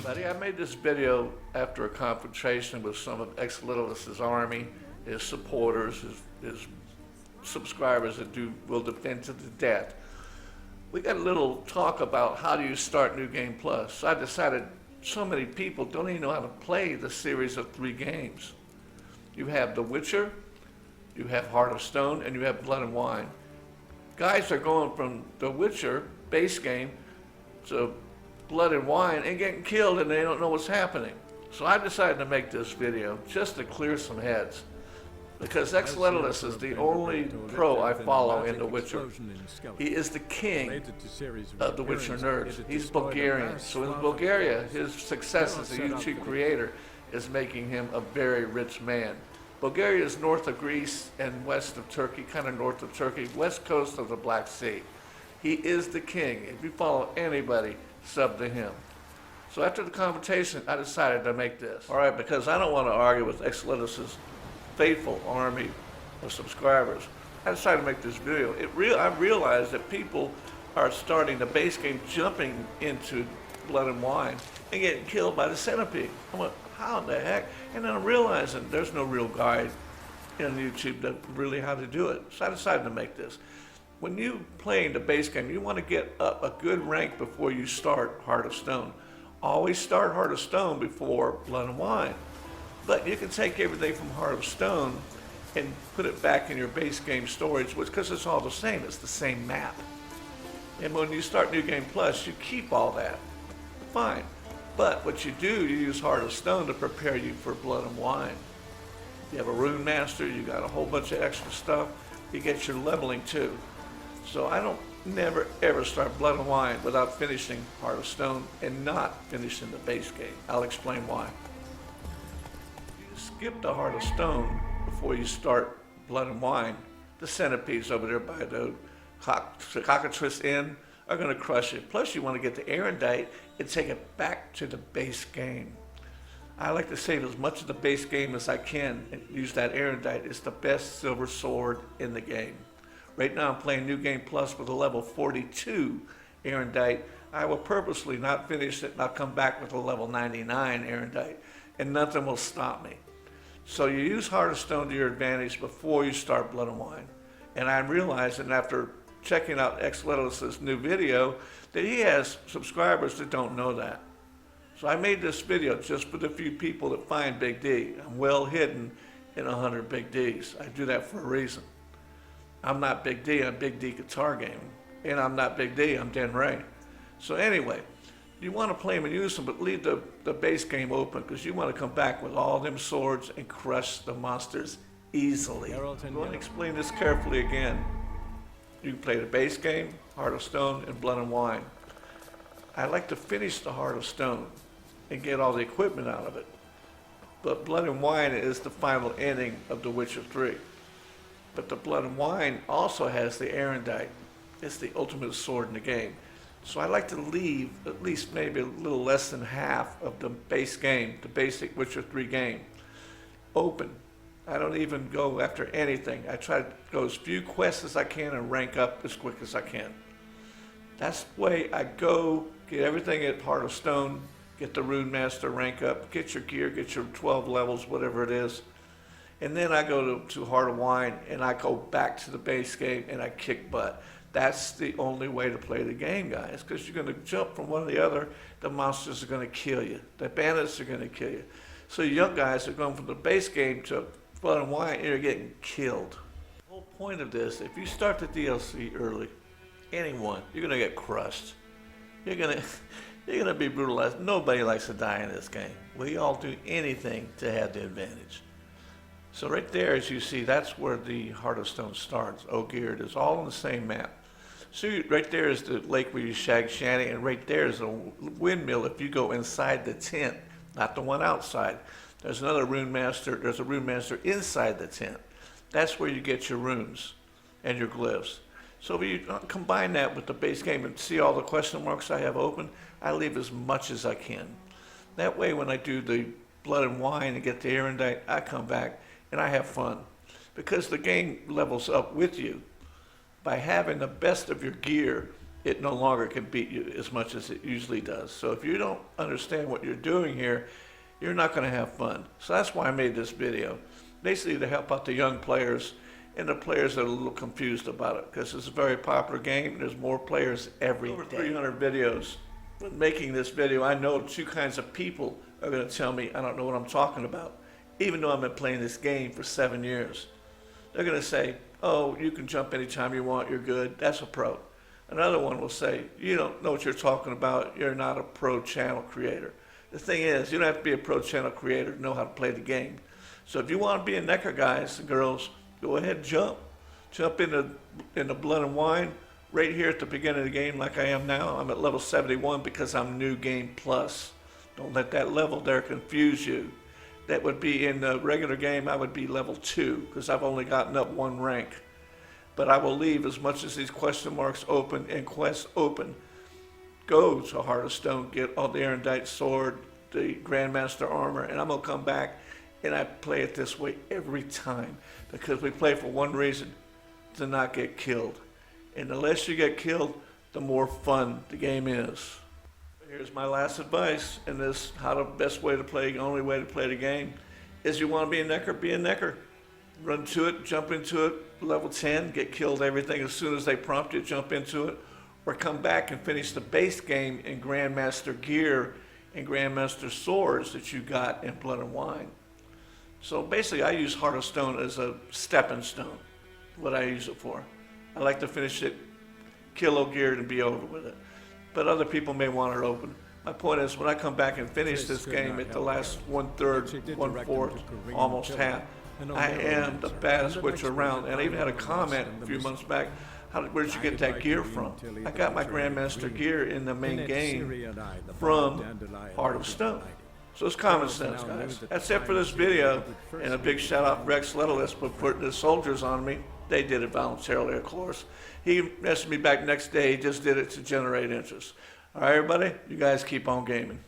Buddy, I made this video after a confrontation with some of Exlittles's army, his supporters, his subscribers that will defend to the death. We got a little talk about how do you start New Game Plus. So I decided so many people don't even know how to play the series of 3 games. You have The Witcher, you have Heart of Stone, and you have Blood and Wine. Guys are going from The Witcher base game to Blood and Wine and getting killed and they don't know what's happening. So I decided to make this video just to clear some heads, because Exlittless is the only pro I follow in The Witcher. He is the king of The Witcher nerds. He's Bulgarian. So in Bulgaria, his success as a YouTube creator is making him a very rich man. Bulgaria is north of Greece and west of Turkey, kind of north of Turkey, west coast of the Black Sea. He is the king. If you follow anybody, sub to him. So after the confrontation, I decided to make this. All right, because I don't want to argue with Exlittles's faithful army of subscribers, I decided to make this video. I realized that people are starting the base game, jumping into Blood and Wine and getting killed by the centipede. I'm like, how in the heck? And then I'm realizing there's no real guide on YouTube that really how to do it. So I decided to make this. When you playing the base game, you want to get up a good rank before you start Heart of Stone. Always start Heart of Stone before Blood and Wine. But you can take everything from Heart of Stone and put it back in your base game storage, because it's all the same. It's the same map. And when you start New Game Plus, you keep all that. Fine. But what you do, you use Heart of Stone to prepare you for Blood and Wine. You have a Rune Master, you got a whole bunch of extra stuff. You get your leveling too. So I don't never ever start Blood and Wine without finishing Heart of Stone and not finishing the base game. I'll explain why. You skip the Heart of Stone before you start Blood and Wine. The centipedes over there by the Cockatrice Inn are going to crush it. Plus you want to get the Erendite and take it back to the base game. I like to save as much of the base game as I can and use that Erendite. It's the best silver sword in the game. Right now I'm playing New Game Plus with a level 42 Erendite. I will purposely not finish it and I'll come back with a level 99 Erendite, and nothing will stop me. So you use Heart of Stone to your advantage before you start Blood and Wine. And I'm realizing after checking out Exlittles's new video that he has subscribers that don't know that. So I made this video just for the few people that find Big D. I'm well hidden in 100 Big Ds. I do that for a reason. I'm not Big D, I'm Big D Guitar Gaming. And I'm not Big D, I'm Den Ray. So anyway, you want to play them and use them, but leave the base game open, because you want to come back with all them swords and crush the monsters easily. I'm going to explain this carefully again. You can play the base game, Heart of Stone, and Blood and Wine. I like to finish the Heart of Stone and get all the equipment out of it. But Blood and Wine is the final ending of The Witcher 3. But the Blood and Wine also has the Erendite. It's the ultimate sword in the game. So I like to leave at least maybe a little less than half of the base game, the basic Witcher 3 game, open. I don't even go after anything. I try to go as few quests as I can and rank up as quick as I can. That's the way I go, get everything at Heart of Stone, get the Rune Master, rank up, get your gear, get your 12 levels, whatever it is. And then I go to Heart of Wine and I go back to the base game and I kick butt. That's the only way to play the game, guys, because you're going to jump from one to the other. The monsters are going to kill you. The bandits are going to kill you. So you young guys are going from the base game to Blood and Wine and you're getting killed. The whole point of this, if you start the DLC early, anyone, you're going to get crushed. You're going to be brutalized. Nobody likes to die in this game. We all do anything to have the advantage. So right there, as you see, that's where the Heart of Stone starts. Ogier, it's all on the same map. So right there is the lake where you shag shanty, and right there is a windmill if you go inside the tent, not the one outside. There's another Rune Master, there's a Rune Master inside the tent. That's where you get your runes and your glyphs. So if you combine that with the base game and see all the question marks I have open, I leave as much as I can. That way when I do the Blood and Wine and get the Erendite, I come back and I have fun, because the game levels up with you. By having the best of your gear it no longer can beat you as much as it usually does. So if you don't understand what you're doing here, you're not going to have fun. So that's why I made this video, basically to help out the young players and the players that are a little confused about it, because it's a very popular game. There's more players every day. Over 300 videos. When making this video, I know two kinds of people are going to tell me I don't know what I'm talking about, even though I've been playing this game for 7 years. They're going to say, oh, you can jump anytime you want, you're good, that's a pro. Another one will say, you don't know what you're talking about, you're not a pro channel creator. The thing is, you don't have to be a pro channel creator to know how to play the game. So if you want to be a necker, guys and girls, go ahead and jump. Jump into Blood and Wine right here at the beginning of the game like I am now. I'm at level 71 because I'm New Game Plus. Don't let that level there confuse you. That would be in the regular game, I would be level 2 because I've only gotten up 1 rank. But I will leave as much as these question marks open and quests open. Go to Heart of Stone, get all the Erendite Sword, the Grandmaster Armor, and I'm going to come back and I play it this way every time because we play for one reason, to not get killed. And the less you get killed, the more fun the game is. Here's my last advice in this, how the best way to play, the only way to play the game, is you want to be a necker, be a necker. Run to it, jump into it, level 10, get killed everything as soon as they prompt you, jump into it, or come back and finish the base game in Grandmaster gear and Grandmaster swords that you got in Blood and Wine. So basically I use Heart of Stone as a stepping stone, what I use it for. I like to finish it, kilo geared and be over with it. But other people may want it open. My point is, when I come back and finish this game at the last 1/3, 1/4, almost half, I am the baddest witcher around. And I even had a comment a few months back, where did you get that gear from? I got my Grandmaster gear in the main game from Heart of Stone. So it's common sense, guys. That's it for this video. And a big shout out to Rex Letalist for putting the soldiers on me. They did it voluntarily, of course. He messaged me back next day. He just did it to generate interest. All right, everybody, you guys keep on gaming.